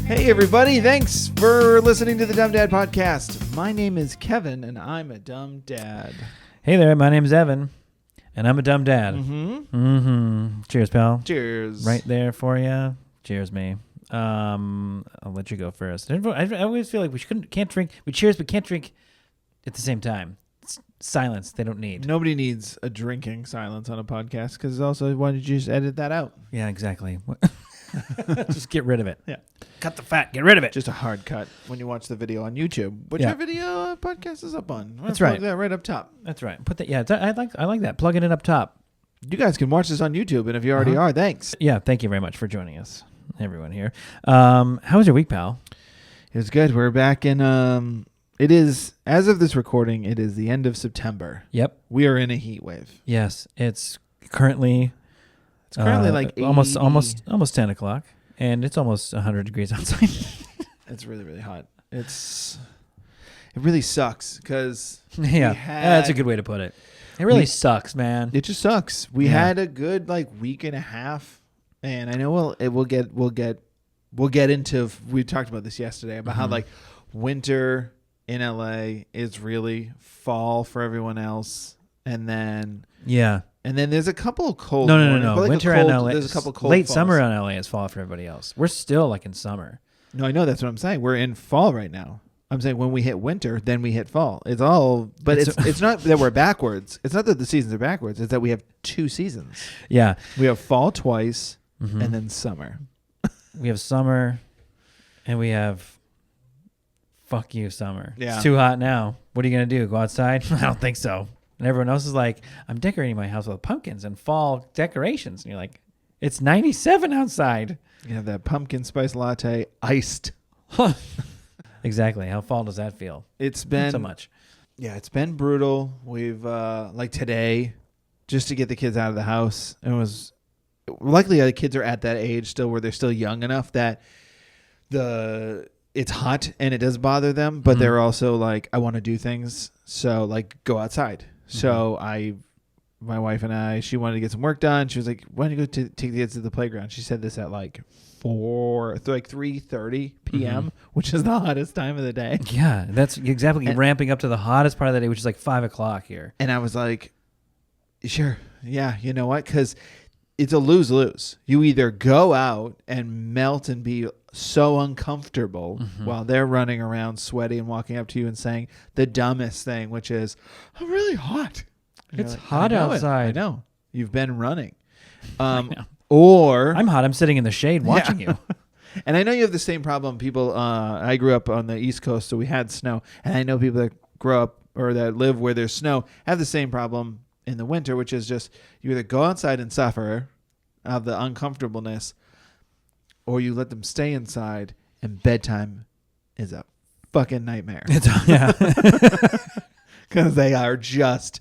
Hey everybody, thanks for listening to the Dumb Dad Podcast. My name is Kevin and I'm a dumb dad. Hey there, my name's Evan and I'm a dumb dad. Cheers, pal. Cheers. Right there for you. Cheers, me. I'll let you go first. I always feel like can't drink. We cheers, but can't drink at the same time. It's silence they don't need. Nobody needs a drinking silence on a podcast because also, why did you just edit that out? Yeah, exactly. Just get rid of it. Yeah. Cut the fat. Get rid of it. Just a hard cut when you watch the video on YouTube, which our video podcast is up on. That's right. That right up top. That's right. Put that. Yeah, I like that. Plugging it up top. You guys can watch this on YouTube, and if you already are, thanks. Yeah, thank you very much for joining us, everyone here. How was your week, pal? It was good. We're back in. It is, as of this recording, it is the end of September. Yep. We are in a heat wave. Yes, it's currently. It's currently like 80. almost 10 o'clock, and it's almost 100 degrees outside. It's really, really hot. It really sucks because that's a good way to put it. It really sucks, man. It just sucks. We had a good week and a half, and I know we'll get into. We talked about this yesterday about how winter in LA is really fall for everyone else, and then And then there's a couple of cold. No. Winter in LA. There's a couple of cold. Late falls. summer in LA is fall for everybody else. We're still in summer. No, I know that's what I'm saying. We're in fall right now. I'm saying when we hit winter, then we hit fall. It's all, but it's not that we're backwards. It's not that the seasons are backwards. It's that we have two seasons. Yeah, we have fall twice, and then summer. We have summer, and we have fuck you summer. Yeah. It's too hot now. What are you gonna do? Go outside? I don't think so. And everyone else is like, I'm decorating my house with pumpkins and fall decorations. And you're like, it's 97 outside. You have that pumpkin spice latte iced. Exactly. How fall does that feel? It's been not so much. Yeah, it's been brutal. We've today, just to get the kids out of the house. It was luckily the kids are at that age still where they're still young enough that it's hot and it does bother them, but they're also like, I want to do things, so go outside. So my wife and I, she wanted to get some work done. She was like, why don't you go take the kids to the playground? She said this at 3:30 p.m., which is the hottest time of the day. Yeah, that's exactly ramping up to the hottest part of the day, which is 5 o'clock here. And I was like, sure. Yeah, you know what? Because it's a lose-lose. You either go out and melt and be so uncomfortable while they're running around sweaty and walking up to you and saying the dumbest thing, which is, I'm really hot. And it's hot outside. I know. You've been running. Or I'm hot. I'm sitting in the shade watching you. And I know you have the same problem. People, I grew up on the East Coast, so we had snow. And I know people that grow up or that live where there's snow have the same problem in the winter, which is just you either go outside and suffer of the uncomfortableness, or you let them stay inside, and bedtime is a fucking nightmare. Because they are just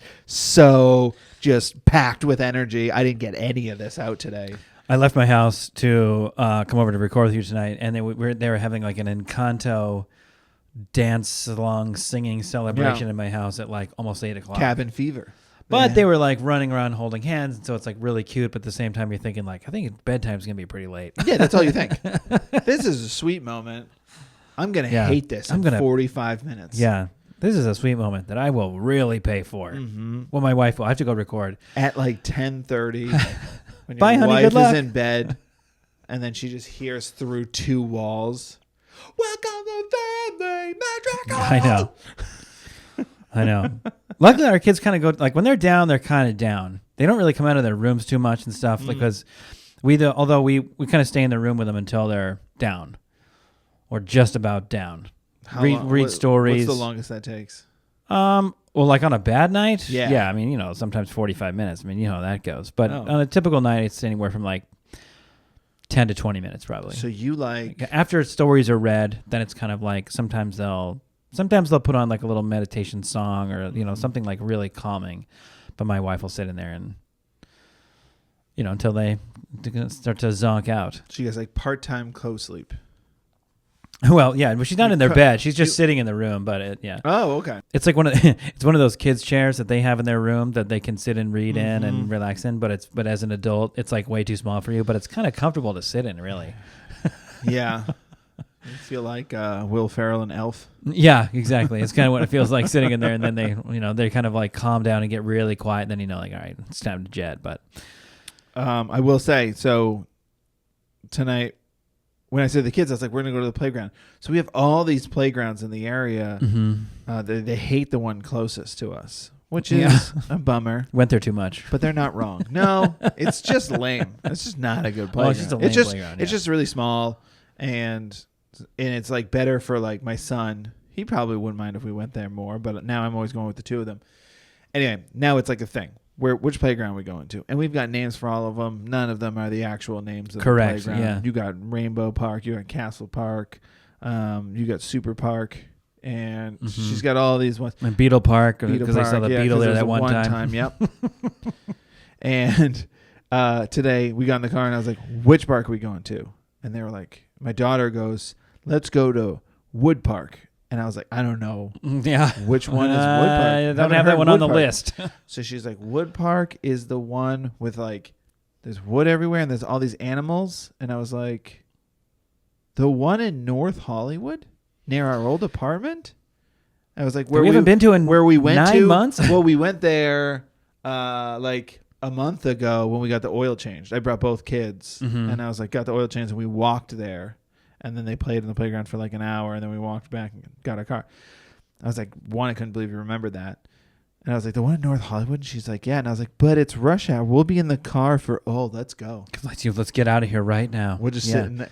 packed with energy. I didn't get any of this out today. I left my house to come over to record with you tonight, and they were having an Encanto dance along singing celebration in my house at almost 8 o'clock. Cabin fever. But they were running around holding hands, and so it's really cute. But at the same time, you're thinking I think bedtime's gonna be pretty late. Yeah, that's all you think. This is a sweet moment. I'm gonna hate this. I'm gonna 45 minutes. Yeah, this is a sweet moment that I will really pay for. Well, my wife will. I have to go record at 10:30 when your Bye, honey, wife good luck. is in bed, and then she just hears through two walls. Welcome to family magical. I know. Luckily, our kids kind of go when they're down, they're kind of down. They don't really come out of their rooms too much and stuff because although we kind of stay in the room with them until they're down or just about down. Read stories. What's the longest that takes? Well, on a bad night, yeah. I mean, sometimes 45 minutes. I mean, how that goes. But on a typical night, it's anywhere from 10 to 20 minutes probably. So you after stories are read, then it's kind of sometimes they'll put on a little meditation song or something really calming, but my wife will sit in there and until they start to zonk out. She gets part-time co-sleep. Well, yeah, but she's not in their bed. She's just sitting in the room. But Oh, okay. It's it's one of those kids' chairs that they have in their room that they can sit and read in and relax in. But as an adult, it's way too small for you. But it's kind of comfortable to sit in, really. Yeah. You feel like Will Ferrell and Elf. Yeah, exactly. It's kind of what it feels like sitting in there, and then they kind of like calm down and get really quiet. And then like, all right, it's time to jet. But I will say, so tonight when I said to the kids, I was like, we're gonna go to the playground. So we have all these playgrounds in the area. They hate the one closest to us, which is a bummer. Went there too much, but they're not wrong. No, it's just lame. It's just not a good playground. It's just a lame playground. It's just really small, and it's like better for like my son. He probably wouldn't mind if we went there more, but now I'm always going with the two of them. Anyway, now it's like a thing. Which playground are we going to? And we've got names for all of them. None of them are the actual names of the playground. Yeah. You got Rainbow Park, you got Castle Park, you got Super Park, and she's got all these ones. And Beetle Park, because I saw the Beetle there that one time. Yep. And today we got in the car and I was like, which park are we going to? And they were like, my daughter goes, let's go to Wood Park. And I was like, I don't know. Yeah. Which one is Wood Park? I don't have that one on the list. So she's like, Wood Park is the one with like, there's wood everywhere and there's all these animals. And I was like, the one in North Hollywood near our old apartment? I was like, we haven't been to in where we went 9 months? Well, we went there like a month ago when we got the oil changed. I brought both kids and I was like, got the oil changed and we walked there. And then they played in the playground for like an hour, and then we walked back and got our car. I was like, I couldn't believe you remembered that. And I was like, the one in North Hollywood? And she's like, yeah. And I was like, but it's rush hour. We'll be in the car let's go. Let's get out of here right now. We'll just sit in the,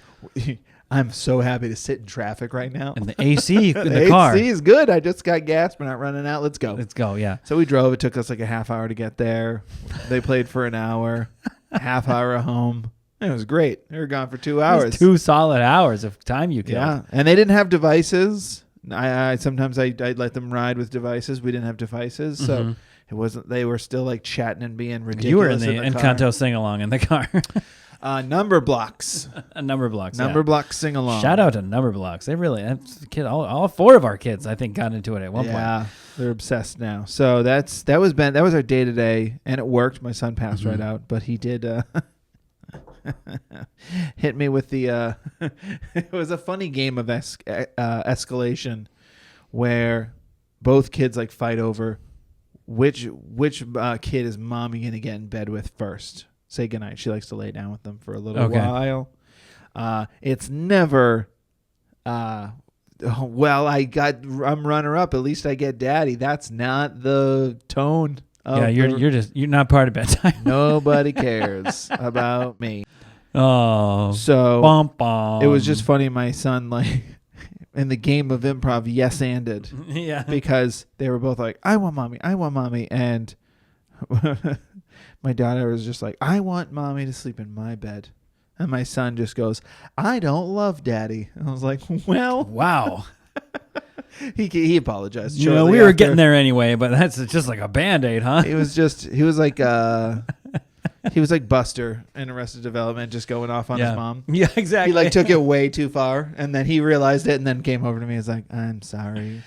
I'm so happy to sit in traffic right now. And the AC in the car. The AC is good. I just got gas. We're not running out. Let's go. Let's go, yeah. So we drove. It took us like a half hour to get there. They played for an hour, half hour home. It was great. They were gone for 2 hours. 2 solid hours of time you killed. Yeah, and they didn't have devices. I sometimes I'd let them ride with devices. We didn't have devices, so it wasn't. They were still like chatting and being ridiculous. You were in the Encanto sing along in the car. Number blocks. Number blocks. Number blocks sing along. Shout out to Number Blocks. They really all 4 of our kids I think got into it at one point. Yeah, they're obsessed now. So that was our day to day, and it worked. My son passed right out, but he did. Hit me with the it was a funny game of escalation where both kids like fight over which kid is mommy gonna get in bed with first. Say goodnight. She likes to lay down with them for a little while. It's never well, I'm runner up, at least I get daddy. That's not the tone. Yeah, you're not part of bedtime. Nobody cares about me. Oh, so bum. It was just funny. My son, like in the game of improv, yes-anded. Yeah, because they were both like, "I want mommy, and my daughter was just like, "I want mommy to sleep in my bed," and my son just goes, "I don't love daddy." And I was like, "Well, wow." He apologized. We were getting there anyway, but that's just like a Band-Aid, huh? He was like Buster in Arrested Development, just going off on his mom. Yeah, exactly. He like took it way too far, and then he realized it, and then came over to me. He's like, "I'm sorry."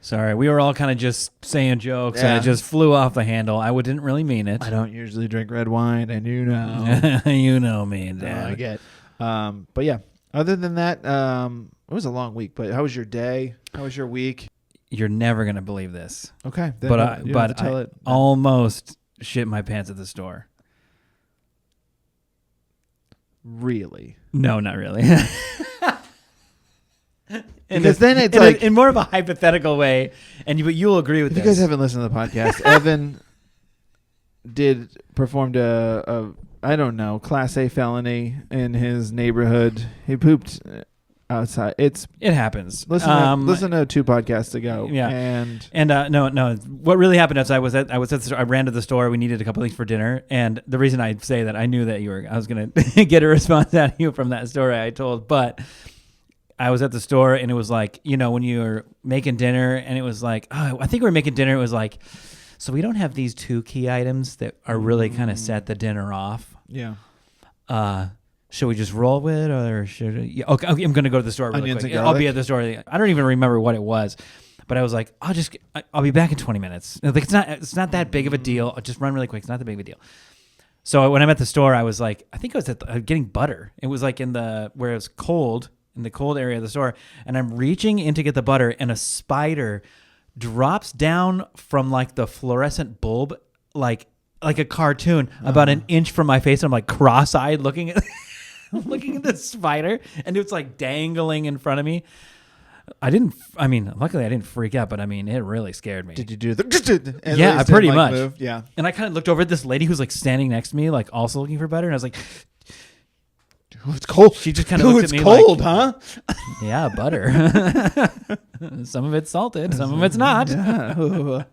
Sorry, we were all kind of just saying jokes, and it just flew off the handle. I didn't really mean it. I don't usually drink red wine, and you know, you know me, Dad. I get. But yeah, other than that, it was a long week. But how was your day? How was your week? You're never gonna believe this. Okay, but I almost shit my pants at the store. Really? No, not really. Because then it's like in more of a hypothetical way, but you'll agree with this. If you guys haven't listened to the podcast, Evan performed a I don't know, Class A felony in his neighborhood. He pooped outside. It happens. Listen to 2 podcasts ago. Yeah, and no. What really happened is I was at the store. I ran to the store. We needed a couple things for dinner, and the reason I say that I knew that I was gonna get a response out of you from that story I told, but I was at the store and it was like, when you're making dinner and it was like, I think we were making dinner. It was like, so we don't have these 2 key items that are really kind of set the dinner off. Yeah. Should we just roll with it or should we? Okay, I'm going to go to the store really quick. I'll be at the store. I don't even remember what it was, but I was like, I'll be back in 20 minutes. Like, it's not that big of a deal. I'll just run really quick. It's not that big of a deal. So when I'm at the store, I was like, I think I was getting butter. It was like where it was cold in the cold area of the store, and I'm reaching in to get the butter, and a spider drops down from like the fluorescent bulb, like a cartoon, about an inch from my face. And I'm like cross-eyed looking at looking at the spider, and it's like dangling in front of me. Luckily I didn't freak out, but I mean, it really scared me. Did you do the? Yeah, I pretty much. Moved? Yeah. And I kind of looked over at this lady who's like standing next to me, like also looking for butter, and I was like, "Oh, it's cold." She just kind of looked at me cold, like, huh? Yeah, butter. Some of it's salted, some of it's not. Yeah.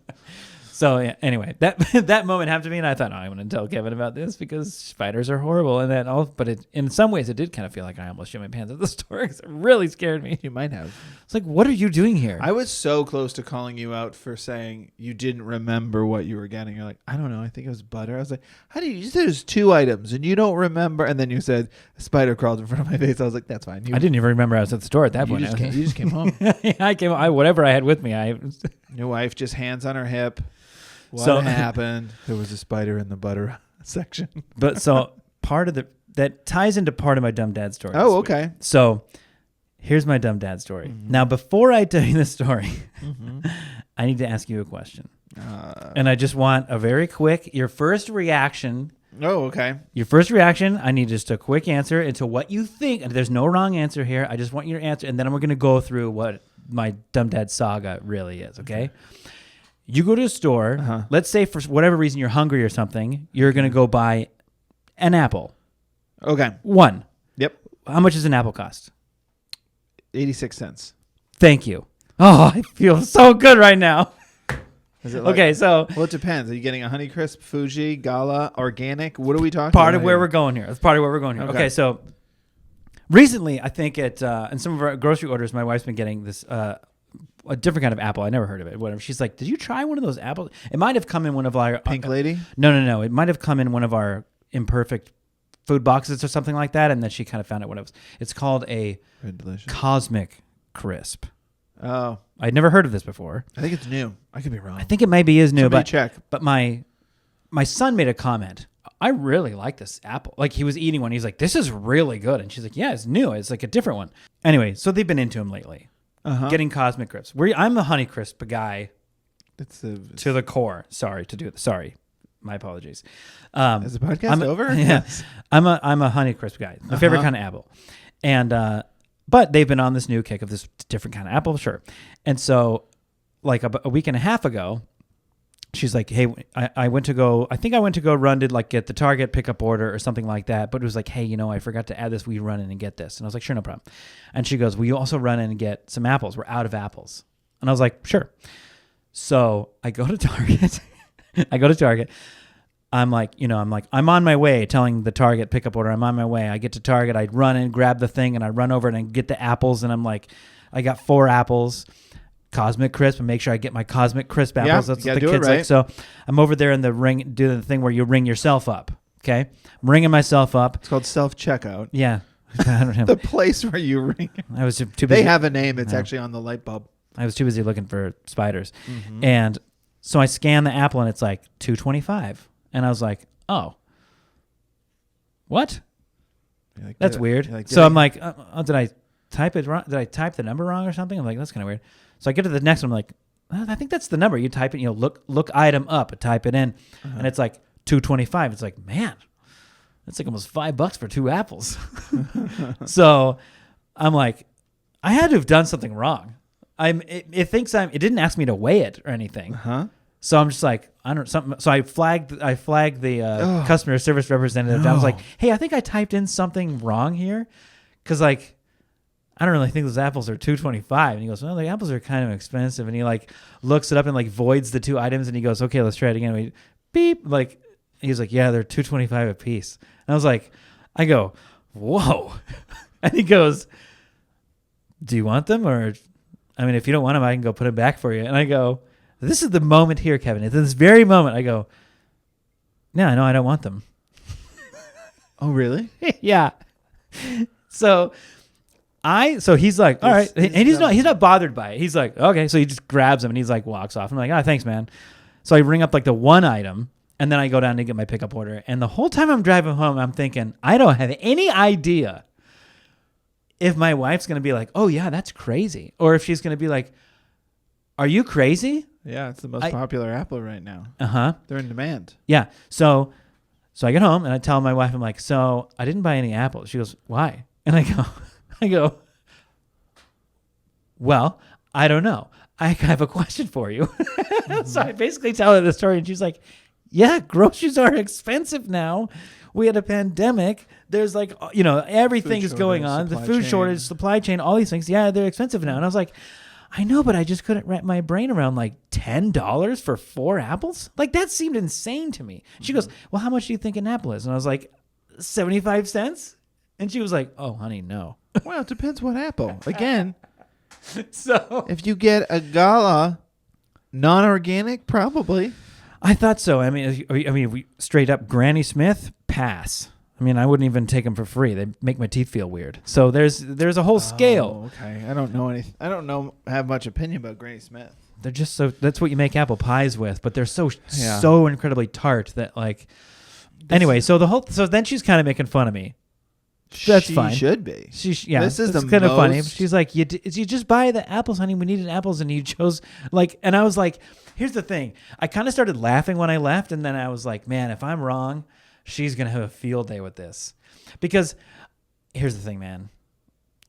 So yeah, anyway, that moment happened to me, and I thought, I'm going to tell Kevin about this because spiders are horrible, and but in some ways it did kind of feel like I almost shit my pants at the store because it really scared me. You might have. It's like, what are you doing here? I was so close to calling you out for saying you didn't remember what you were getting. You're like, I don't know. I think it was butter. I was like, how do you said there's 2 items and you don't remember? And then you said a spider crawled in front of my face. I was like, that's fine. I didn't even remember I was at the store at that point. You just came home. I came. Whatever I had with me. Your wife just hands on her hip. What happened? There was a spider in the butter section. But so part of that ties into part of my dumb dad story. Oh, okay. So here's my dumb dad story. Mm-hmm. Now, before I tell you the story, I need to ask you a question. And I just want a very quick, your first reaction. Oh, okay. Your first reaction, I need just a quick answer into what you think. And there's no wrong answer here. I just want your answer. And then we're going to go through what my dumb dad saga really is, okay? You go to a store. Let's say for whatever reason you're hungry or something. You're going to go buy an apple. Okay. One. Yep. How much does an apple cost? 86 cents. Thank you. Oh, I feel so good right now. Is it like, okay, so... Well, it depends. Are you getting a Honeycrisp, Fuji, Gala, organic? What are we talking part about? Of where we're going here. That's part of where we're going here. Okay, so recently, I think in some of our grocery orders, my wife's been getting this... a different kind of apple. I never heard of it. Whatever. She's like, did you try one of those apples? It might have come in one of our... Pink Lady? No. It might have come in one of our imperfect food boxes or something like that. And then she kind of found out what it was. It's called a Cosmic Crisp. Oh. I'd never heard of this before. I think it's new. I could be wrong. I think it maybe is new. Somebody but check. But my son made a comment. I really like this apple. Like he was eating one. He's like, this is really good. And she's like, yeah, it's new. It's like a different one. Anyway, so they've been into him lately. Getting Cosmic Crisps. I'm a Honeycrisp guy to the core. Sorry, my apologies. Is the podcast over? Yeah, I'm a Honeycrisp guy. My favorite kind of apple. And but they've been on this new kick of this different kind of apple, sure. And so, like a week and a half ago, she's like, hey, I went to go run to like get the Target pickup order or something like that. But it was like, hey, I forgot to add this. Will you run in and get this? And I was like, sure, no problem. And she goes, will you also run in and get some apples? We're out of apples. And I was like, sure. So I go to Target. I'm like, I'm on my way, telling the Target pickup order, I'm on my way. I get to Target. I run and grab the thing and I run over and get the apples. And I'm like, I got 4 apples. Cosmic Crisp, and make sure I get my Cosmic Crisp apples. That's what the kids like. So I'm over there in the ring, do the thing where you ring yourself up. Okay, I'm ringing myself up. It's called self-checkout. Yeah, I don't know. The place where you ring. I was too busy. They have a name. It's actually on the light bulb. I was too busy looking for spiders, and so I scan the apple, and it's like $2.25, and I was like, oh, what? Like, that's weird. Like, so I'm like, did I type it wrong? Did I type the number wrong or something? I'm like, that's kind of weird. So I get to the next one. I'm like, I think that's the number. You type it, look item up, type it in, and it's like $2.25. It's like, man, that's like almost $5 for 2 apples. So I'm like, I had to have done something wrong. It didn't ask me to weigh it or anything. So I'm just like, I don't something. So I flagged the customer service representative. No. I was like, hey, I think I typed in something wrong here, because like, I don't really think those apples are $2.25. And he goes, well, the apples are kind of expensive. And he like looks it up and like voids the 2 items. And he goes, okay, let's try it again. We beep. Like, he's like, yeah, they're $2.25 a piece. And I go, whoa. And he goes, do you want them? Or, I mean, if you don't want them, I can go put them back for you. And I go, this is the moment here, Kevin. At this very moment, I go, no, I don't want them. Oh, really? Yeah. So he's like, all right. And he's not bothered by it. He's like, okay. So he just grabs him and he's like, walks off. I'm like, oh, thanks, man. So I ring up like the one item and then I go down to get my pickup order. And the whole time I'm driving home, I'm thinking, I don't have any idea if my wife's going to be like, oh, yeah, that's crazy. Or if she's going to be like, are you crazy? Yeah, it's the most popular apple right now. Uh-huh. They're in demand. Yeah. So I get home and I tell my wife, I'm like, so I didn't buy any apples. She goes, why? And I go, well, I don't know. I have a question for you. So I basically tell her the story and she's like, yeah, groceries are expensive now. We had a pandemic. There's like, everything is going on. The food shortage, supply chain, all these things. Yeah, they're expensive now. And I was like, I know, but I just couldn't wrap my brain around like $10 for 4 apples. Like that seemed insane to me. She goes, well, how much do you think an apple is? And I was like, 75 cents. And she was like, oh, honey, no. Well, it depends what apple. Again, So if you get a Gala non-organic, probably. I thought so. I mean, we straight up Granny Smith, pass. I mean, I wouldn't even take them for free. They make my teeth feel weird. So there's a whole scale. Okay, I don't know anything. I don't have much opinion about Granny Smith. They're just so. That's what you make apple pies with, but they're so incredibly tart that like. Anyway, so then she's kind of making fun of me. That's fine. She should be. This is kind of funny. She's like, you just buy the apples, honey. We needed apples, and you chose and I was like, here's the thing. I kind of started laughing when I left, and then I was like, man, if I'm wrong, she's gonna have a field day with this, because here's the thing, man.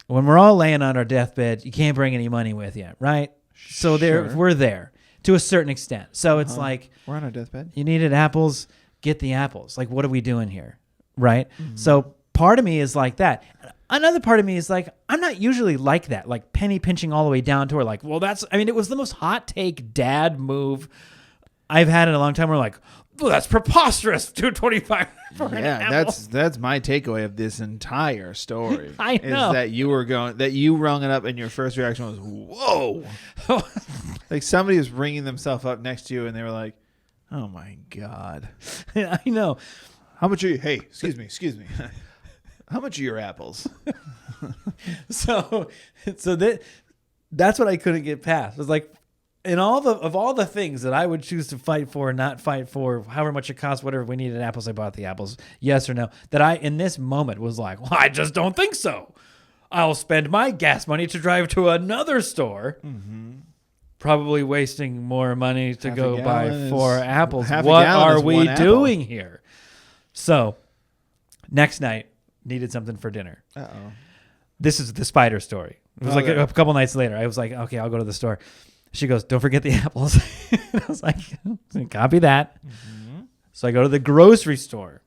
When we're all laying on our deathbed, you can't bring any money with you, right? So we're there to a certain extent. So it's like we're on our deathbed. You needed apples, get the apples. Like, what are we doing here, right? Mm-hmm. So part of me is like that. Another part of me is like, I'm not usually like that, like penny pinching all the way down to her. Like, well, it was the most hot take dad move I've had in a long time. We're like, well, that's preposterous. $2.25 for an apple. That's my takeaway of this entire story. I know. Is that you rung it up and your first reaction was, whoa. Like somebody was ringing themselves up next to you and they were like, oh my God. I know. How much are you? Hey, excuse me. How much are your apples? So that's what I couldn't get past. It was like, of all the things that I would choose to fight for, not fight for, however much it costs, whatever, we needed apples, I bought the apples, yes or no. That I, in this moment, was like, well, I just don't think so. I'll spend my gas money to drive to another store, probably wasting more money to go buy 4 apples. What are we doing here? So, next night, needed something for dinner. Uh-oh. This is the spider story. It was a couple nights later. I was like, okay, I'll go to the store. She goes, don't forget the apples. I was like, copy that. Mm-hmm. So I go to the grocery store.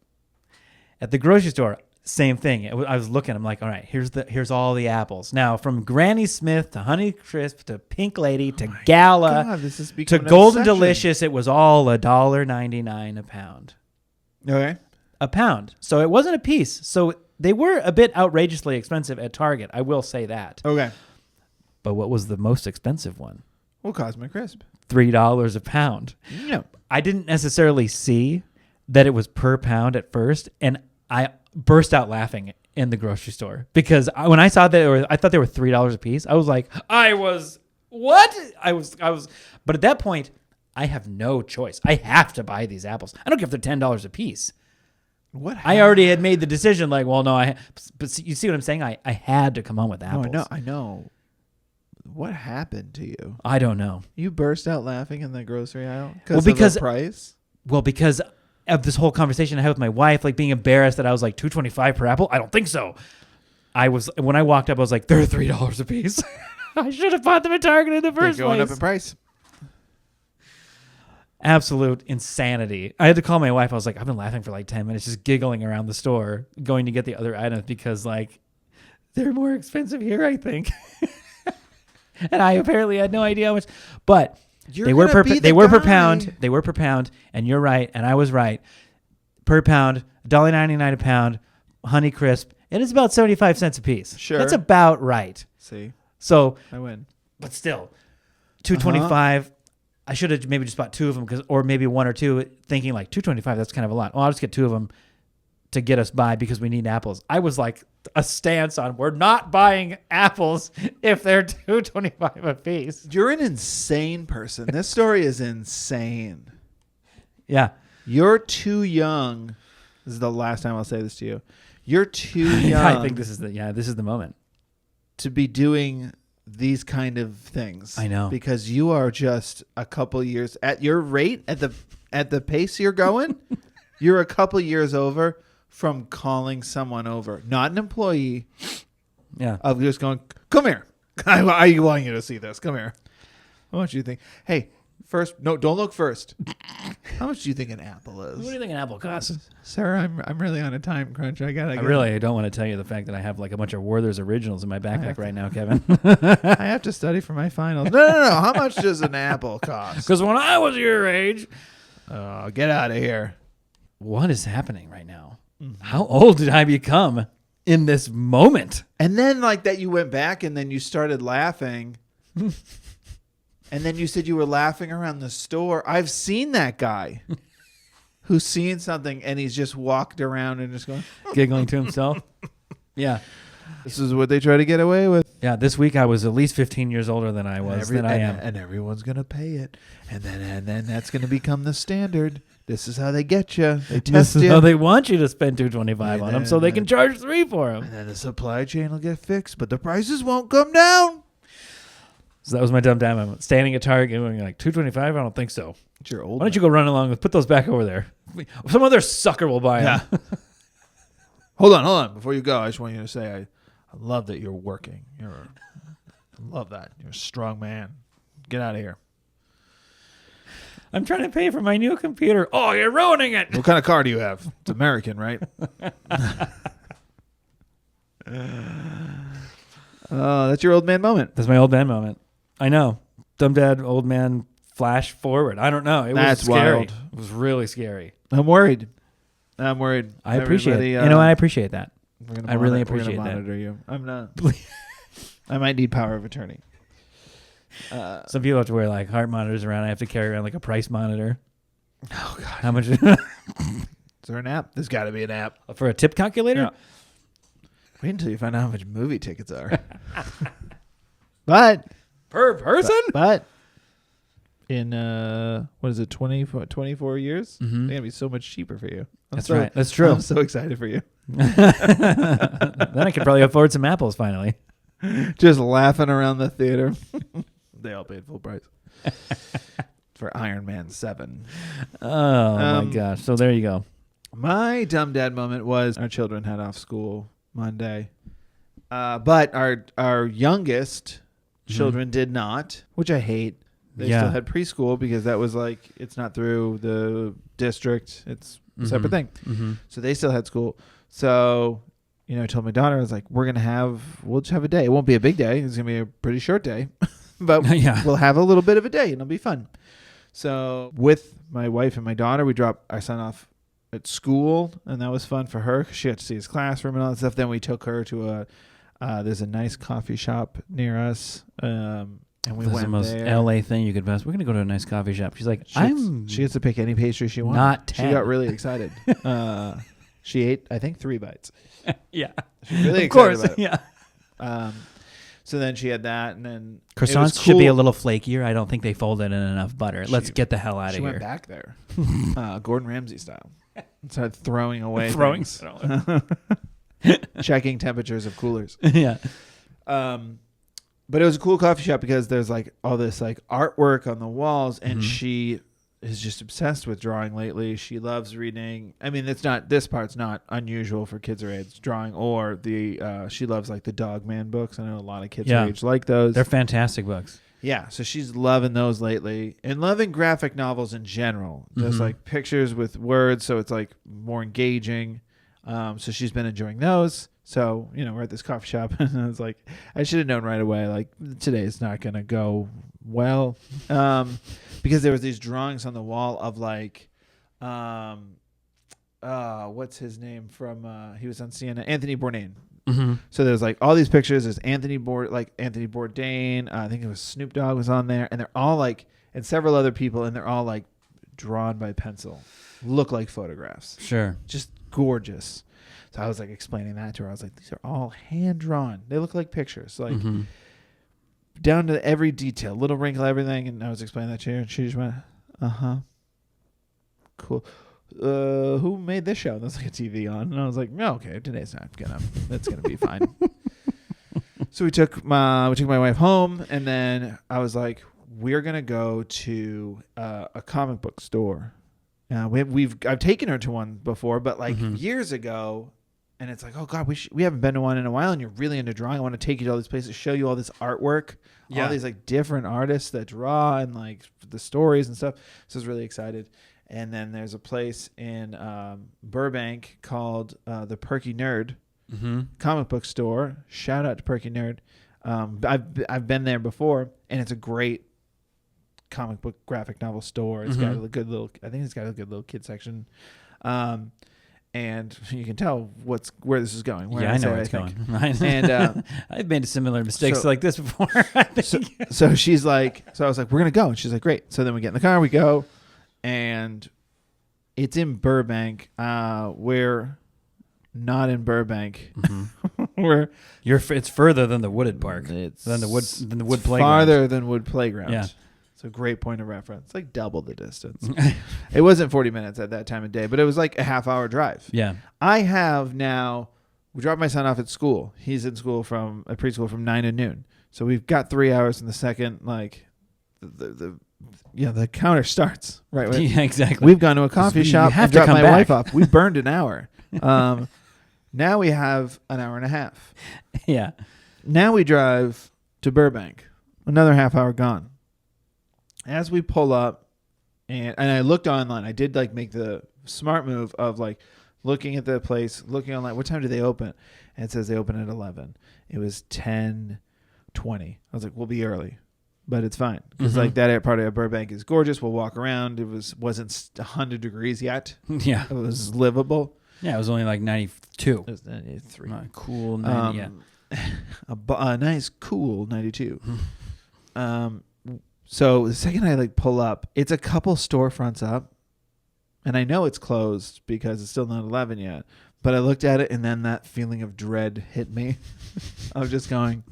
At the grocery store, same thing. I was looking. I'm like, all right, here's all the apples. Now, from Granny Smith to Honey Crisp to Pink Lady to Gala to Golden Delicious, it was all $1.99 a pound. Okay. A pound. So it wasn't a piece. So they were a bit outrageously expensive at Target. I will say that. Okay. But what was the most expensive one? Well, Cosmic Crisp. $3 a pound. Yeah. I didn't necessarily see that it was per pound at first, and I burst out laughing in the grocery store because when I saw that I thought they were $3 a piece. I was like, what? But at that point, I have no choice. I have to buy these apples. I don't care if they're $10 a piece. What? I already had made the decision. Like, well, no, but you see what I'm saying? I had to come home with apples. No, I know. What happened to you? I don't know. You burst out laughing in the grocery aisle because of the price? Well, because of this whole conversation I had with my wife, like being embarrassed that I was like $2.25 per apple. I don't think so. When I walked up, I was like, they're $3 a piece. I should have bought them at Target in the first place. They're going up in price. Absolute insanity. I had to call my wife. I was like, I've been laughing for like 10 minutes, just giggling around the store, going to get the other items because like they're more expensive here, I think. And I apparently had no idea how much, but they were per pound. They were per pound, and you're right, and I was right. Per pound, $1.99 a pound, Honey Crisp, and it's about 75 cents a piece. Sure, that's about right. See, so I win, but still, $2.25. I should have maybe just bought 2 of them, or maybe 1 or 2, thinking like $2.25. That's kind of a lot. Well, I'll just get 2 of them to get us by because we need apples. I was like a stance on we're not buying apples if they're $2.25 a piece. You're an insane person. This story is insane. Yeah. You're too young. This is the last time I'll say this to you. You're too young. I think this is the moment. to be doing these kind of things. I know. Because you are just a couple years at your rate, at the pace you're going, you're a couple years over from calling someone over, not an employee. Yeah. Of just going, come here. I want you to see this. Come here. How much do you think? Hey, first, no, don't look first. How much do you think an apple is? What do you think an apple costs? Sir, I'm really on a time crunch. I don't want to tell you the fact that I have like a bunch of Werther's originals in my backpack right now, Kevin. I have to study for my finals. No. How much does an apple cost? Because when I was your age. Oh, get out of here. What is happening right now? Mm-hmm. How old did I become in this moment? And then like that you went back and then you started laughing. And then you said you were laughing around the store. I've seen that guy who's seen something and he's just walked around and just going giggling to himself. Yeah. This is what they try to get away with. Yeah, this week I was at least 15 years older than I was than I am. And everyone's going to pay it. And then that's going to become the standard. This is how they get you. They test this is you. how they want you to spend $225 on them so they can charge $3 for them. And then the supply chain will get fixed, but the prices won't come down. So that was my dumb dad moment. Standing at Target and going like, $225? I don't think so. It's your old Why don't you go run along with, put those back over there. Some other sucker will buy them. Yeah. Hold on. Before you go, I just want you to say I love that you're working. I love that. You're a strong man. Get out of here. I'm trying to pay for my new computer. Oh, you're ruining it. What kind of car do you have? It's American, right? Oh, that's your old man moment. That's my old man moment. I know. Dumb dad, old man, flash forward. I don't know. It was scary. Wild. It was really scary. I'm worried. I appreciate it. I appreciate that. I really appreciate that. Monitor you. I'm not. I might need power of attorney. Some people have to wear like heart monitors around. I have to carry around like a price monitor. Oh God! How much? Is there an app? There's got to be an app for a tip calculator. Yeah. Wait until you find out how much movie tickets are. But per person. But in what is it? 24 years? Mm-hmm. They're gonna be so much cheaper for you. That's right. That's true. I'm so excited for you. Then I could probably afford some apples finally. Just laughing around the theater. They all paid full price for Iron Man 7. Oh my gosh! So there you go. My dumb dad moment was our children had off school Monday, but our youngest children did not, which I hate. They still had preschool because that was like it's not through the district; it's a separate thing. Mm-hmm. So they still had school. So I told my daughter, I was like, we'll just have a day. It won't be a big day. It's gonna be a pretty short day, but we'll have a little bit of a day and it'll be fun. So with my wife and my daughter, we dropped our son off at school, and that was fun for her because she got to see his classroom and all that stuff. Then we took her to there's a nice coffee shop near us, and we went there. That's the most LA thing you could pass. We're gonna go to a nice coffee shop. She's like, she gets to pick any pastry she wants. Not 10. She got really excited. She ate, I think, 3 bites. Yeah, she's really excited about it. Yeah. So then she had that, and then croissants should be a little flakier. I don't think they folded in enough butter. Let's get the hell out of here. She went back there, Gordon Ramsay style, and started throwing away things. Checking temperatures of coolers. Yeah. But it was a cool coffee shop because there's like all this like artwork on the walls, and she is just obsessed with drawing lately. She loves reading. I mean, this part's not unusual for kids her age, drawing, or she loves like the Dog Man books. I know a lot of kids her age like those. They're fantastic books. Yeah, so she's loving those lately and loving graphic novels in general. Just like pictures with words, so it's like more engaging. So she's been enjoying those. So, we're at this coffee shop, and I was like, I should have known right away, like, today's not going to go well. Because there was these drawings on the wall of, like, what's his name from, he was on CNN, Anthony Bourdain. Mm-hmm. So there's, like, all these pictures. There's Anthony Bourdain. I think it was Snoop Dogg was on there. And they're all, like, and several other people, and they're all, like, drawn by pencil. Look like photographs. Sure. Just gorgeous. So I was like explaining that to her. I was like, these are all hand drawn. They look like pictures, like down to every detail, little wrinkle, everything. And I was explaining that to her, and she just went, cool. Who made this show? And there's like a TV on, and I was like, oh, okay, today's not gonna. It's gonna be fine. So we took my wife home, and then I was like, we're gonna go to a comic book store. I've taken her to one before, but like years ago, and it's like, oh God, we haven't been to one in a while, and you're really into drawing. I want to take you to all these places, show you all this artwork, all these like different artists that draw and like the stories and stuff. So I was really excited. And then there's a place in Burbank called the Perky Nerd comic book store. Shout out to Perky Nerd. I've been there before, and it's a great comic book graphic novel store. It's got a good little, I think it's got a good little kid section. And you can tell where this is going. I know where it's going. And I've made similar mistakes like this before. So she's like, so I was like, we're gonna go, and she's like, great. So then we get in the car, we go, and it's in Burbank. We're not in Burbank. It's further than the Wooded Park. It's than the Wood Playground. Farther than Wood Playground. Yeah. It's a great point of reference. It's like double the distance. It wasn't 40 minutes at that time of day, but it was like a half-hour drive. Yeah. I have now. We dropped my son off at school. He's in school from a preschool from 9 to noon. So we've got 3 hours in the second. Like the counter starts right. Yeah, exactly. We've gone to a coffee shop and dropped my wife off. We burned an hour. Now we have an hour and a half. Yeah. Now we drive to Burbank. Another half hour gone. As we pull up, and I looked online. I did like make the smart move of like looking at the place, looking online. What time do they open? And it says they open at 11. It was 10:20. I was like, we'll be early, but it's fine because like that part of Burbank is gorgeous. We'll walk around. It wasn't 100 degrees yet. Yeah, it was livable. Yeah, it was only like 92. It was 93. Cool 90. A nice cool 92. So the second I like pull up, it's a couple storefronts up, and I know it's closed because it's still not 11 yet. But I looked at it, and then that feeling of dread hit me. I was just going,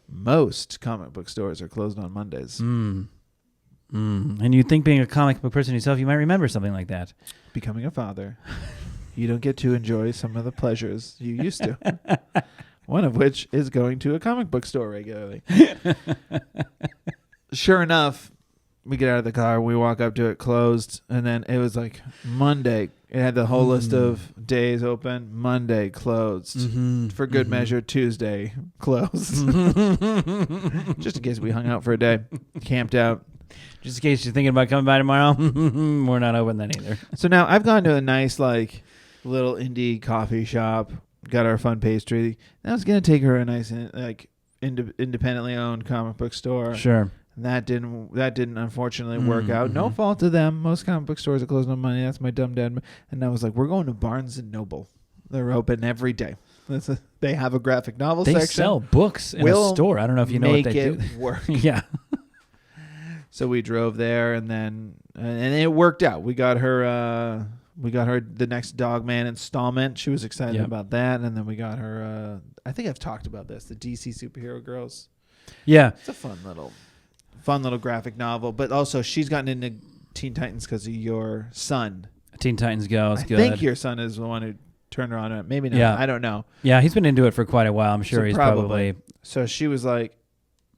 most comic book stores are closed on Mondays. And you'd think being a comic book person yourself, you might remember something like that. Becoming a father, you don't get to enjoy some of the pleasures you used to. One of which is going to a comic book store regularly. Sure enough, we get out of the car, we walk up to it closed, and then it was like Monday. It had the whole list of days open. Monday closed. For good measure, Tuesday closed. Just in case we hung out for a day, camped out. Just in case you're thinking about coming by tomorrow, we're not open then either. So now I've gone to a nice like little indie coffee shop. Got our fun pastry. And I was gonna take her a nice like independently owned comic book store. Sure. And that didn't unfortunately work out. No fault to them. Most comic book stores are closed on Monday. That's my dumb dad. And I was like, we're going to Barnes and Noble. They're open every day. They have a graphic novel section. They sell books in a store. I don't know if you know what they do. Make it work. Yeah. So we drove there, and then and it worked out. We got her the next Dogman installment. She was excited about that, and then we got her. I think I've talked about this. The DC Superhero Girls. Yeah, it's a fun little graphic novel. But also, she's gotten into Teen Titans because of your son. Teen Titans Go is good. I think your son is the one who turned her on to it. Maybe not. Yeah. I don't know. Yeah, he's been into it for quite a while. I'm sure so he's probably. So she was like,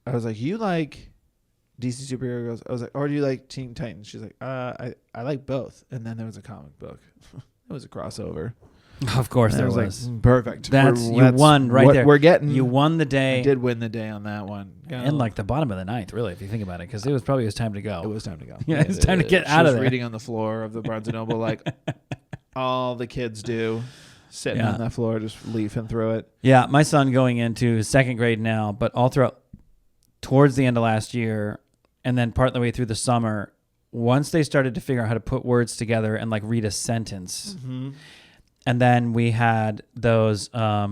I was like, you like DC Superhero Girls? I was like, or do you like Teen Titans? She's like, I like both. And then there was a comic book. It was a crossover. Of course there was. Like, perfect. You won right there. We're getting. You won the day. I did win the day on that one. In like the bottom of the ninth, really, if you think about it, because it was probably his time to go. It was time to go. Yeah, it's time to get out of there. Reading on the floor of the Barnes & Noble like all the kids do. Sitting on that floor, just leafing through it. Yeah, my son going into second grade now, but all throughout towards the end of last year and then part of the way through the summer, once they started to figure out how to put words together and like read a sentence. And then we had those, I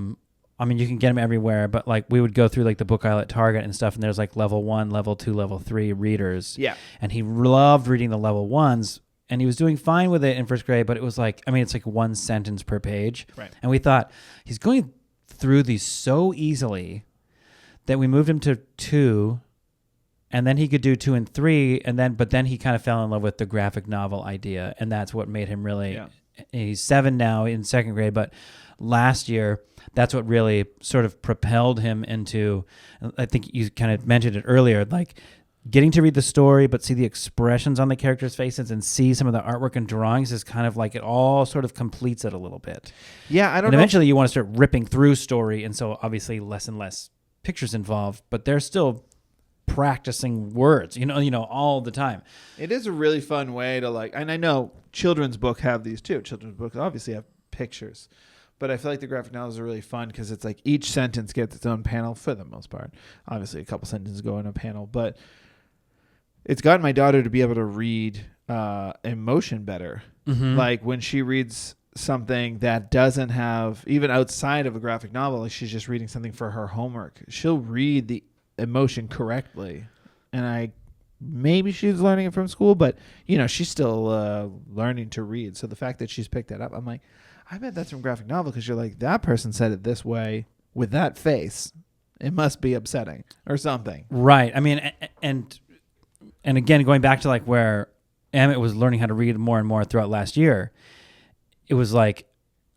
mean, you can get them everywhere, but like we would go through like the book aisle at Target and stuff, and there's like level 1, level 2, level 3 readers. Yeah. And he loved reading the level 1s, and he was doing fine with it in first grade, but it was like, I mean, it's like one sentence per page. Right. And we thought, he's going through these so easily that we moved him to 2, and then he could do 2 and 3, but then he kind of fell in love with the graphic novel idea, and that's what made him really he's 7 now in second grade, but last year, that's what really sort of propelled him into, I think you kind of mentioned it earlier, like getting to read the story, but see the expressions on the characters' faces and see some of the artwork and drawings is kind of like it all sort of completes it a little bit. Yeah, I don't and know. Eventually you want to start ripping through story, and so obviously less and less pictures involved, but they're still practicing words, all the time. It is a really fun way to like, and I know children's book have these too. Children's books obviously have pictures, but I feel like the graphic novels are really fun because it's like each sentence gets its own panel for the most part. Obviously, a couple sentences go in a panel, but it's gotten my daughter to be able to read emotion better. Mm-hmm. Like when she reads something that doesn't have, even outside of a graphic novel, like she's just reading something for her homework, she'll read the emotion correctly. And maybe she's learning it from school, but she's still learning to read. So the fact that she's picked that up, I'm like, I bet that's from graphic novel, because you're like, that person said it this way with that face. It must be upsetting or something. Right. I mean, and again, going back to like where Emmett was learning how to read more and more throughout last year, it was like,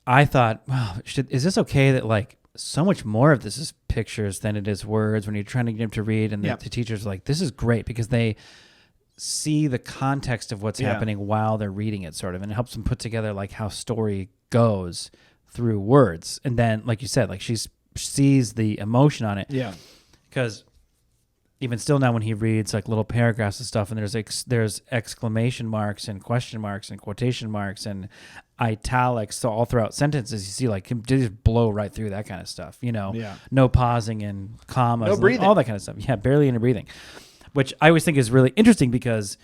I thought, wow, is this okay that like so much more of this is pictures than it is words when you're trying to get him to read? And the teachers are like, this is great because they see the context of what's happening while they're reading it, sort of, and it helps them put together like how story goes through words. And then, like you said, like she sees the emotion on it. Yeah. Because even still now when he reads like little paragraphs and stuff, and there's exclamation marks and question marks and quotation marks and italics, so all throughout sentences you see like him just blow right through that kind of stuff, no pausing and commas, no breathing, all that kind of stuff. Barely any breathing, which I always think is really interesting because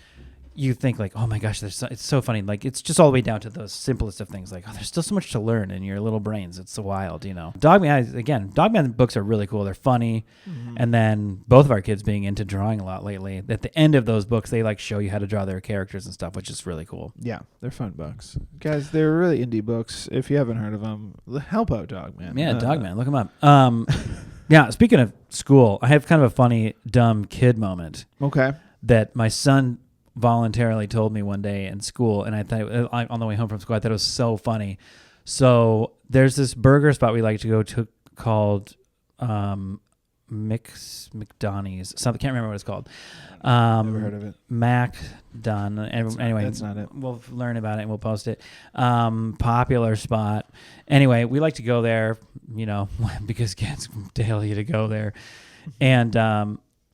you think like, oh my gosh, it's so funny. Like it's just all the way down to the simplest of things. Like, oh, there's still so much to learn in your little brains. It's so wild, Dogman books are really cool. They're funny. Mm-hmm. And then both of our kids being into drawing a lot lately, at the end of those books, they like show you how to draw their characters and stuff, which is really cool. Yeah, they're fun books. Guys, they're really indie books. If you haven't heard of them, help out Dogman. Yeah, Dogman, look them up. Yeah, speaking of school, I have kind of a funny, dumb kid moment. Okay. That my son voluntarily told me one day in school, and I thought on the way home from school, I thought it was so funny. So there's this burger spot we like to go to called McDonald's. Something, can't remember what it's called. Never heard of it. Anyway, that's not it. We'll learn about it and we'll post it. Popular spot. Anyway, we like to go there, because kids tell you to go there. And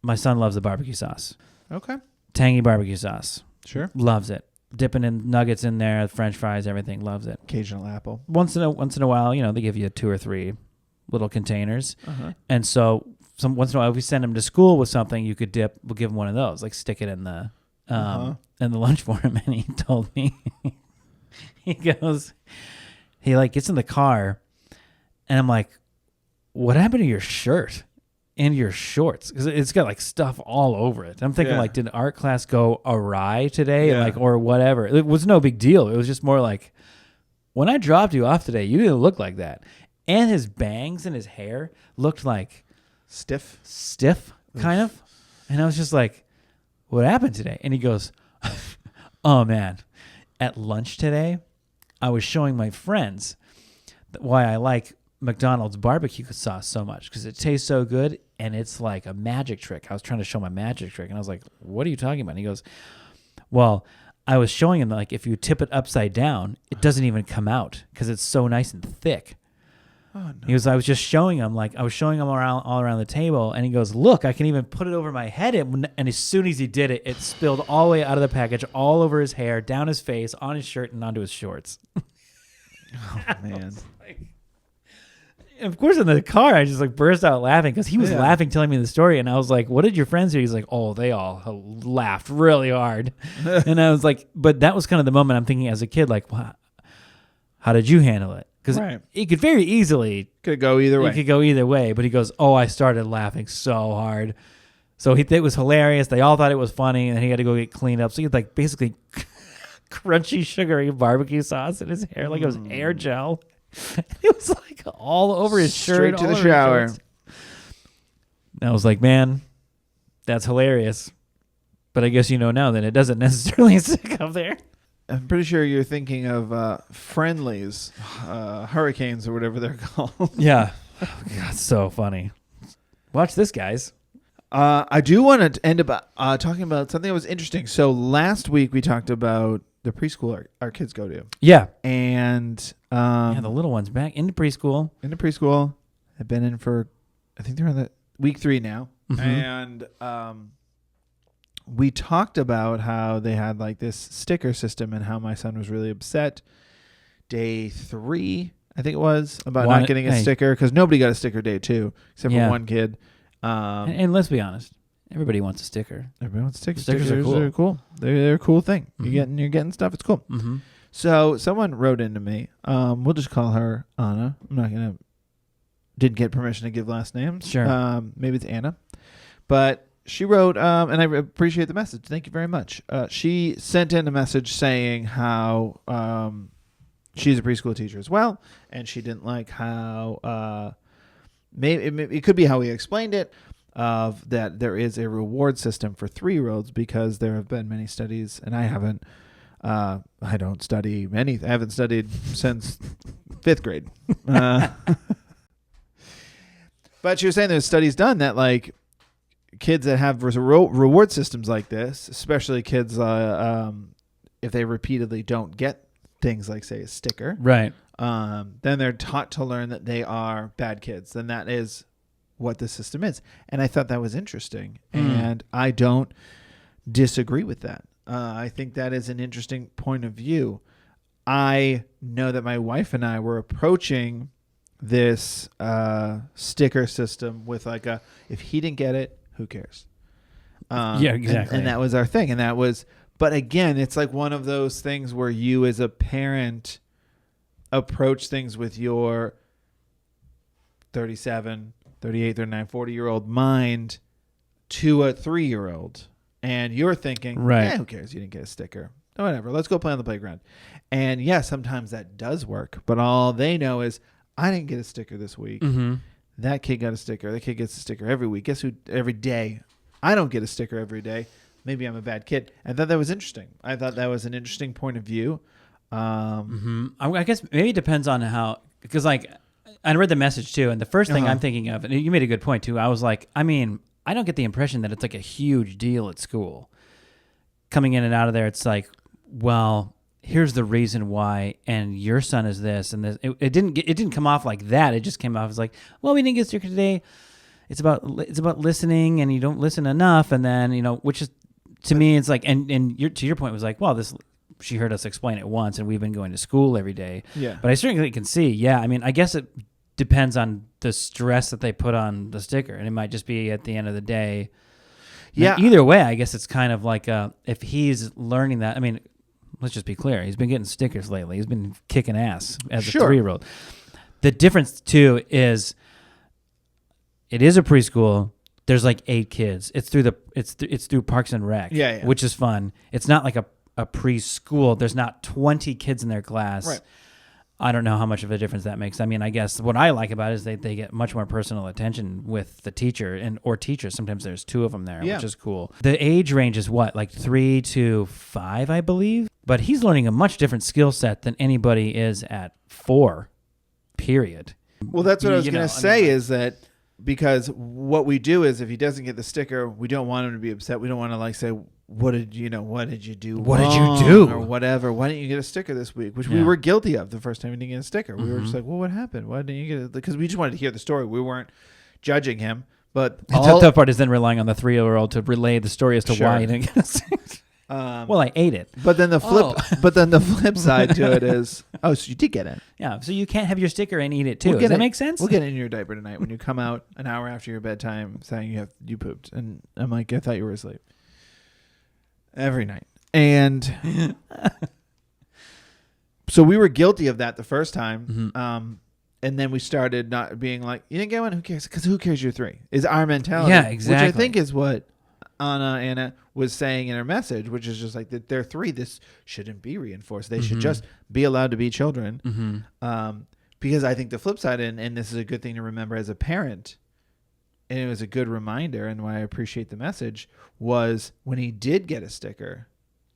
my son loves the barbecue sauce. Okay. Tangy barbecue sauce. Sure. Loves it. Dipping in nuggets in there, French fries, everything. Loves it. Occasional apple. Once in a while, they give you 2 or 3 little containers. Uh-huh. And so once in a while, if we send him to school with something you could dip, we'll give him one of those. Like stick it in the lunch for him. And he told me, he gets in the car, and I'm like, what happened to your shirt? And your shorts, because it's got like stuff all over it. I'm thinking like, did art class go awry today? Like, or whatever. It was no big deal. It was just more like, when I dropped you off today, you didn't look like that. And his bangs and his hair looked like stiff kind of. And I was just like, what happened today? And he goes, oh man, at lunch today, I was showing my friends why I like McDonald's barbecue sauce so much, because it tastes so good and it's like a magic trick. I was trying to show my magic trick, and I was like, what are you talking about? And he goes, well, I was showing him that like if you tip it upside down, it doesn't even come out because it's so nice and thick. Oh, no. He goes, I was showing him around all around the table, and he goes, look, I can even put it over my head. And as soon as he did it, it spilled all the way out of the package, all over his hair, down his face, on his shirt, and onto his shorts. Oh man. Of course, in the car, I just like burst out laughing because he was laughing, telling me the story, and I was like, "What did your friends do?" He's like, "Oh, they all laughed really hard," and I was like, "But that was kind of the moment I'm thinking as a kid, like, wow, how did you handle it?" Because it could very easily go either way. It could go either way, but he goes, "Oh, I started laughing so hard." So it was hilarious. They all thought it was funny, and then he had to go get cleaned up. So he had like basically crunchy, sugary barbecue sauce in his hair, like it was hair gel. It was like all over his shirt. Straight to the shower. And I was like, man, that's hilarious. But I guess now that it doesn't necessarily stick up there. I'm pretty sure you're thinking of Friendlies, hurricanes or whatever they're called. Yeah. Oh, God, so funny. Watch this, guys. I do want to end up talking about something that was interesting. So last week we talked about the preschool our kids go to. Yeah. And The little ones back into preschool. Into preschool. I've been in for, I think they're on the week 3 now. Mm-hmm. And we talked about how they had like this sticker system and how my son was really upset. Day 3, I think it was, about not getting a sticker, because nobody got a sticker day 2 except for one kid. And let's be honest, everybody wants a sticker. Everybody wants stickers. Stickers are cool. Are cool. They're a cool thing. Mm-hmm. You're getting stuff. It's cool. Mm-hmm. So someone wrote into me. We'll just call her Anna. I'm not gonna. Didn't get permission to give last names. Sure. Maybe it's Anna, but she wrote, and I appreciate the message. Thank you very much. She sent in a message saying how she's a preschool teacher as well, and she didn't like how. Maybe it could be how he explained it, of that there is a reward system for 3-year-olds, because there have been many studies, and I haven't. I don't study anything. I haven't studied since 5th grade. But she was saying there's studies done that like kids that have reward systems like this, especially kids if they repeatedly don't get things like, say, a sticker, right? Then they're taught to learn that they are bad kids. Then that is what the system is. And I thought that was interesting. And I don't disagree with that. I think that is an interesting point of view. I know that my wife and I were approaching this sticker system with like if he didn't get it, who cares? Yeah, exactly. And that was our thing. And that was, but again, it's like one of those things where you as a parent approach things with your 37, 38, 39, 40-year-old mind to a 3-year-old. And you're thinking, right, who cares? You didn't get a sticker. Oh, whatever. Let's go play on the playground. And yeah, sometimes that does work. But all they know is, I didn't get a sticker this week. Mm-hmm. That kid got a sticker. That kid gets a sticker every week. Guess who? Every day. I don't get a sticker every day. Maybe I'm a bad kid. I thought that was interesting. I thought that was an interesting point of view. I guess maybe it depends on how, because like I read the message too, and the first thing I'm thinking of, and you made a good point too. I was like, I mean, I don't get the impression that it's like a huge deal at school. Coming in and out of there, it's like, well, here's the reason why, and your son is this and this. It didn't come off like that. It just came off as like, well, we didn't get a sticker today. It's about listening, and you don't listen enough, and then which is to me, it's like, and to your point was like, well, this. She heard us explain it once, and we've been going to school every day. Yeah. But I certainly can see, yeah, I mean, I guess it depends on the stress that they put on the sticker, and it might just be at the end of the day. Yeah. Either way, I guess it's kind of like if he's learning that, I mean, let's just be clear. He's been getting stickers lately. He's been kicking ass as a 3-year-old. The difference, too, is it is a preschool. There's like 8 kids. It's through Parks and Rec, which is fun. It's not like a preschool. There's not 20 kids in their class. Right. I don't know how much of a difference that makes. I mean, I guess what I like about it is they get much more personal attention with the teacher or teachers. Sometimes there's 2 of them there, which is cool. The age range is what, like 3 to 5, I believe. But he's learning a much different skill set than anybody is at 4, period. Well, that's what I was going to say is that because what we do is if he doesn't get the sticker, we don't want him to be upset. We don't want to like say, what did you do? What did you do? Or whatever. Why didn't you get a sticker this week? Which we were guilty of the first time we didn't get a sticker. We were just like, well, what happened? Why didn't you get it? Because we just wanted to hear the story. We weren't judging him. But the tough part is then relying on the 3-year-old to relay the story as to why he didn't get a sticker. Well, I ate it. But then the flip side to it is, so you did get it. Yeah, so you can't have your sticker and eat it too. Does that make sense? We'll get it in your diaper tonight when you come out an hour after your bedtime saying you pooped. And I'm like, I thought you were asleep. Every night. And so we were guilty of that the first time. Mm-hmm. And then we started not being like, you didn't get one? Who cares? Because who cares you're 3? Is our mentality. Yeah, exactly. Which I think is what Anna was saying in her message, which is just like that they're 3. This shouldn't be reinforced. They should just be allowed to be children. Mm-hmm. Because I think the flip side, and this is a good thing to remember as a parent, and it was a good reminder, and why I appreciate the message, was when he did get a sticker,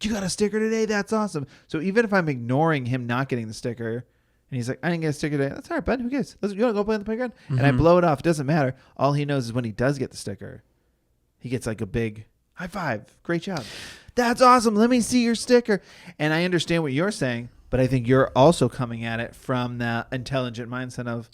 You got a sticker today? That's awesome. So even if I'm ignoring him not getting the sticker, and he's like, I didn't get a sticker today. That's all right, bud. Who cares? You want to go play on the playground? And I blow it off. It doesn't matter. All he knows is when he does get the sticker, he gets like a big high five. Great job. That's awesome. Let me see your sticker. And I understand what you're saying, but I think you're also coming at it from the intelligent mindset of,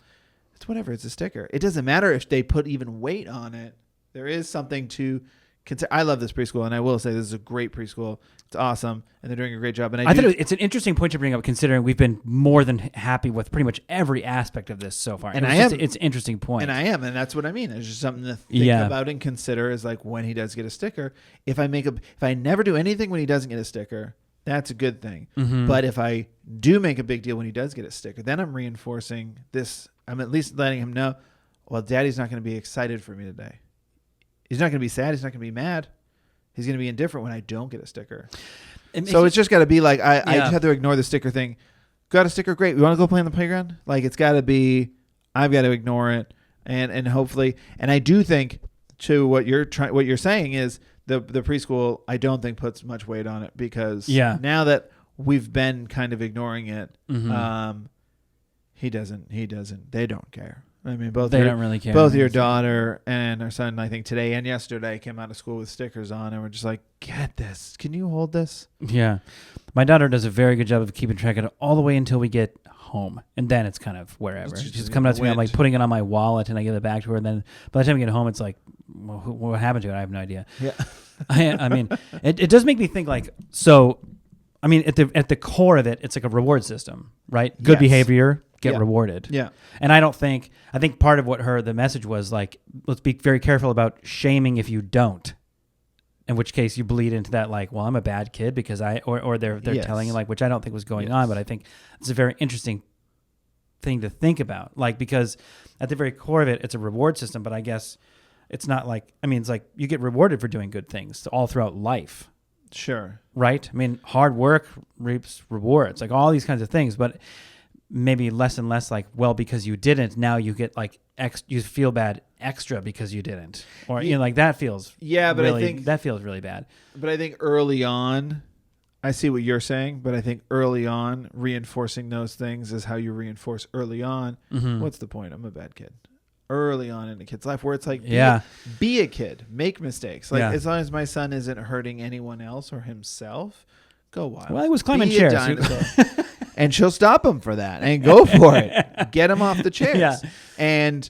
it's whatever. It's a sticker. It doesn't matter if they put even weight on it. There is something to consider. I love this preschool, and I will say this is a great preschool. It's awesome, and they're doing a great job. And I think it's an interesting point to bring up, considering we've been more than happy with pretty much every aspect of this so far. And it's an interesting point. And I am, and that's what I mean. It's just something to think about and consider. Is like when he does get a sticker. If I never do anything when he doesn't get a sticker, that's a good thing. But if I do make a big deal when he does get a sticker, then I'm reinforcing this. I'm at least letting him know, well, Daddy's not going to be excited for me today. He's not going to be sad. He's not going to be mad. He's going to be indifferent when I don't get a sticker. So it's just got to be like, I just have to ignore the sticker thing. Got a sticker? Great. You want to go play on the playground? Like, it's got to be, I've got to ignore it. And hopefully, and I do think to what you're saying is the preschool, I don't think puts much weight on it because now that we've been kind of ignoring it, they don't care. I mean, they don't really care. Both your daughter and our son, I think today and yesterday, came out of school with stickers on, and we're just like, "Get this? Can you hold this?" Yeah, my daughter does a very good job of keeping track of it all the way until we get home, and then it's kind of wherever. She's coming up to me, I'm like putting it on my wallet, and I give it back to her. And then by the time we get home, it's like, well, what happened to it? I have no idea. Yeah, I mean, it does make me think like so. I mean, at the core of it, it's like a reward system, right? Good behavior. Get rewarded. Yeah. And I think part of what the message was like, let's be very careful about shaming if you don't. In which case you bleed into that like, well, I'm a bad kid because or they're telling you like, which I don't think was going on, but I think it's a very interesting thing to think about. Like, because at the very core of it, it's a reward system, but I guess it's not like, I mean, it's like you get rewarded for doing good things all throughout life. Sure. Right? I mean, hard work reaps rewards, like all these kinds of things, but maybe less and less like, well, because you didn't, now you get like you feel bad extra because you didn't, or you know, like that feels but really, I think that feels really bad. But I think early on, I see what you're saying, but I think early on reinforcing those things is how you reinforce early on. What's the point? I'm a bad kid. Early on in a kid's life, where it's like, be a kid, make mistakes. Like as long as my son isn't hurting anyone else or himself, go wild. Well, I was climbing chairs. And she'll stop him for that and go for it. Get him off the chairs. And,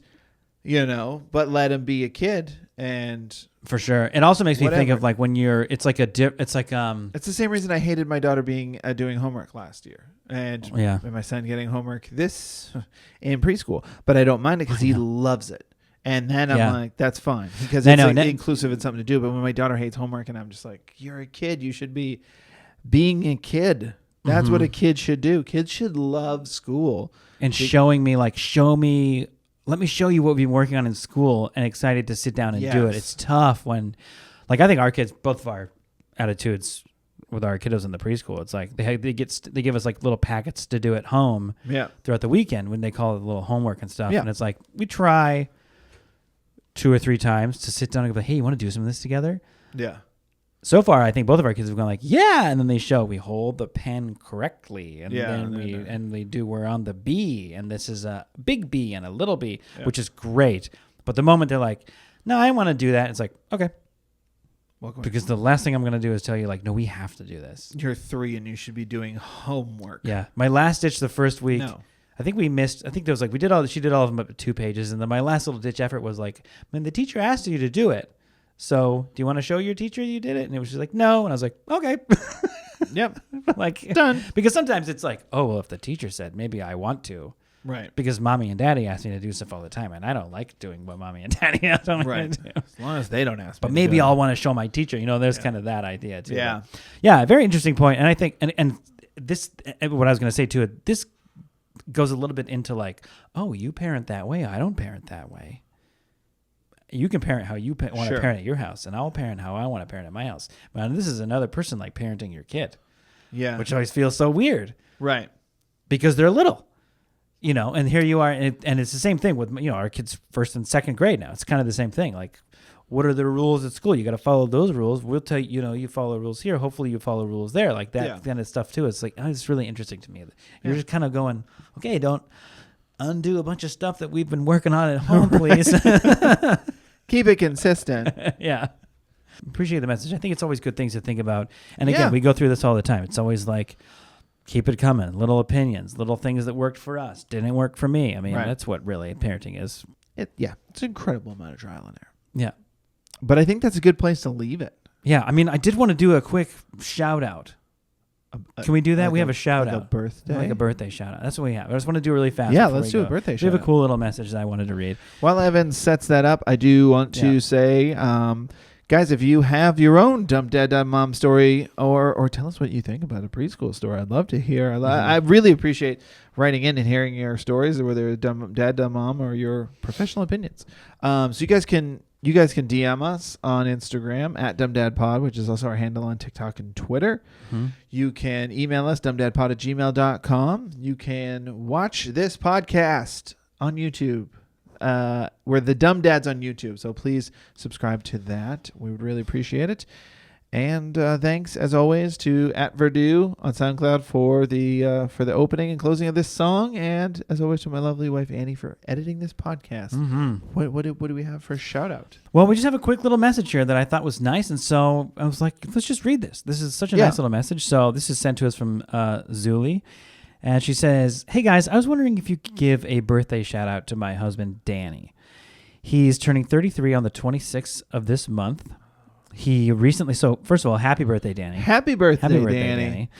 but let him be a kid. And for sure. It also makes me think of like when it's like it's the same reason I hated my daughter doing homework last year. And my son getting homework in preschool. But I don't mind it because he loves it. And then I'm like, that's fine. Because it's inclusive and something to do. But when my daughter hates homework and I'm just like, you're a kid. You should be being a kid. That's what a kid should do. Kids should love school. And showing me, like, let me show you what we've been working on in school, and excited to sit down and do it. It's tough when, like, I think our kids, both of our attitudes with our kiddos in the preschool, it's like they give us like little packets to do at home throughout the weekend when they call it little homework and stuff. And it's like, we try 2 or 3 times to sit down and go, hey, you want to do some of this together? Yeah. So far, I think both of our kids have gone like, and then we hold the pen correctly, and then we're on the B, and this is a big B and a little B, which is great. But the moment they're like, no, I want to do that, it's like, okay. Welcome. Because the last thing I'm going to do is tell you like, no, we have to do this. You're 3 and you should be doing homework. Yeah. My last ditch the first week, I think there was like, she did all of them up at 2 pages, and then my last little ditch effort was like, man, the teacher asked you to do it. So, do you want to show your teacher you did it? And it was just like, no. And I was like, okay. Yep. Like, done. Because sometimes it's like, oh, well, if the teacher said, maybe I want to. Right. Because mommy and daddy ask me to do stuff all the time, and I don't like doing what mommy and daddy ask me to do. As long as they don't ask me. But maybe I'll want to show my teacher. There's kind of that idea too. Yeah. But yeah, very interesting point. And I think, and this, what I was going to say too, this goes a little bit into like, oh, you parent that way. I don't parent that way. You can parent how you want to parent at your house, and I'll parent how I want to parent at my house. But this is another person like parenting your kid. Yeah. Which always feels so weird. Right. Because they're little, and here you are. And it's the same thing with, our kids' 1st and 2nd grade now. It's kind of the same thing. Like, what are the rules at school? You got to follow those rules. We'll tell you, you follow rules here. Hopefully you follow rules there. Like that kind of stuff too. It's like, it's really interesting to me. You're just kind of going, okay, don't undo a bunch of stuff that we've been working on at home, please. Keep it consistent. Yeah. Appreciate the message. I think it's always good things to think about. And again, we go through this all the time. It's always like, keep it coming. Little opinions, little things that worked for us, didn't work for me. I mean, that's what really parenting is. It's an incredible amount of trial and error. Yeah. But I think that's a good place to leave it. Yeah. I mean, I did want to do a quick shout out. Can we do that? Like we have a shout out. A birthday? Like a birthday shout out. That's what we have. I just want to do really fast. Yeah, let's do a birthday shout out. We have a cool little message that I wanted to read. While Evan sets that up, I do want to say, guys, if you have your own dumb dad, dumb mom story, or tell us what you think about a preschool story, I'd love to hear. I really appreciate writing in and hearing your stories, whether it's dumb dad, dumb mom, or your professional opinions. So you guys can DM us on Instagram at dumbdadpod, which is also our handle on TikTok and Twitter. Mm-hmm. You can email us dumbdadpod@gmail.com. You can watch this podcast on YouTube. We're the Dumb Dads on YouTube, so please subscribe to that. We would really appreciate it. And thanks, as always, to @Verdu on SoundCloud for the opening and closing of this song, and as always, to my lovely wife Annie for editing this podcast. Mm-hmm. What do we have for a shout out? Well, we just have a quick little message here that I thought was nice, and so I was like, let's just read this. This is such a nice little message. So this is sent to us from Zuli. And she says, "Hey guys, I was wondering if you could give a birthday shout out to my husband, Danny. He's turning 33 on the 26th of this month. He recently, so first of all, happy birthday, Danny. Happy birthday, Danny.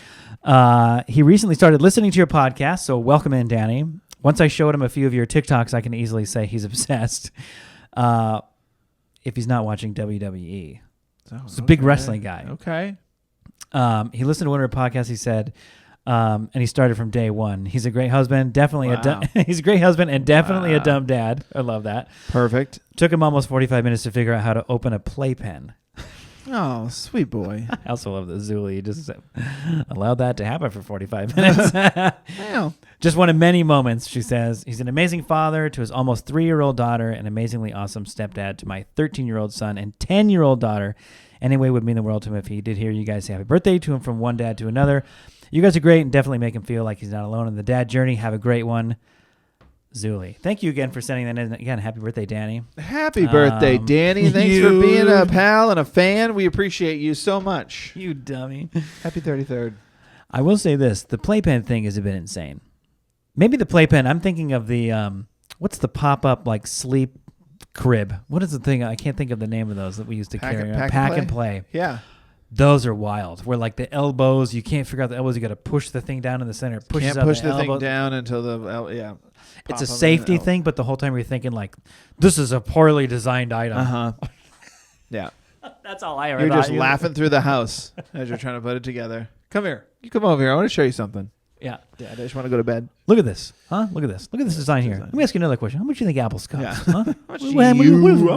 He recently started listening to your podcast, so welcome in, Danny. Once I showed him a few of your TikToks, I can easily say he's obsessed. If he's not watching WWE. He's a big wrestling guy. Okay. He listened to one of our podcasts, he said, and he started from day one. He's a great husband, definitely he's a great husband and definitely a dumb dad. I love that. Perfect. Took him almost 45 minutes to figure out how to open a playpen. Oh, sweet boy. I also love that Zuli just allowed that to happen for 45 minutes. Wow. Just one of many moments, she says. He's an amazing father to his almost 3-year-old daughter, an amazingly awesome stepdad to my 13-year-old son and 10-year-old daughter. Anyway, would mean the world to him if he did hear you guys say happy birthday to him from one dad to another. You guys are great and definitely make him feel like he's not alone in the dad journey. Have a great one. Zuli. Thank you again for sending that in. Again, happy birthday, Danny. Happy birthday, Danny. Thanks for being a pal and a fan. We appreciate you so much. You dummy. Happy 33rd. I will say this. The playpen thing is a bit insane. Maybe the playpen, I'm thinking of the, what's the pop-up like sleep crib? What is the thing? I can't think of the name of those that we used to carry. Pack and play. Yeah. Those are wild. Where like the elbows, you can't figure out the elbows. You got to push the thing down in the center. It pushes can't push the thing down until the It's a safety thing, but the whole time you're thinking like, this is a poorly designed item. Uh-huh. Yeah. That's all I ever You're thought. just laughing through the house as you're trying to put it together. Come here. You come over here. I want to show you something. Yeah. I just want to go to bed. Look at this. Huh? Look at this. Look at this design here. Let me ask you another question. How much do you think apples cost? Yeah. Huh? What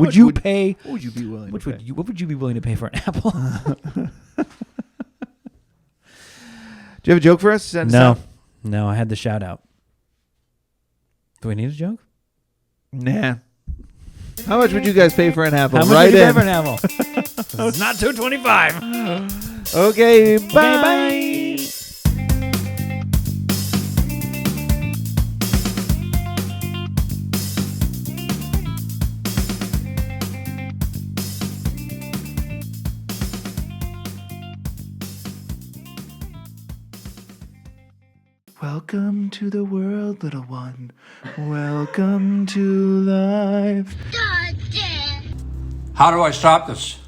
would you pay? What would you be willing to pay? What would you be willing to pay for an apple? Do you have a joke for us? No, I had the shout out. Do we need a joke? Nah. How much would you guys pay for an apple? How much would you pay for an apple? It's not $2.25. Okay, bye. Bye. Welcome to the world, little one. Welcome to life. How do I stop this?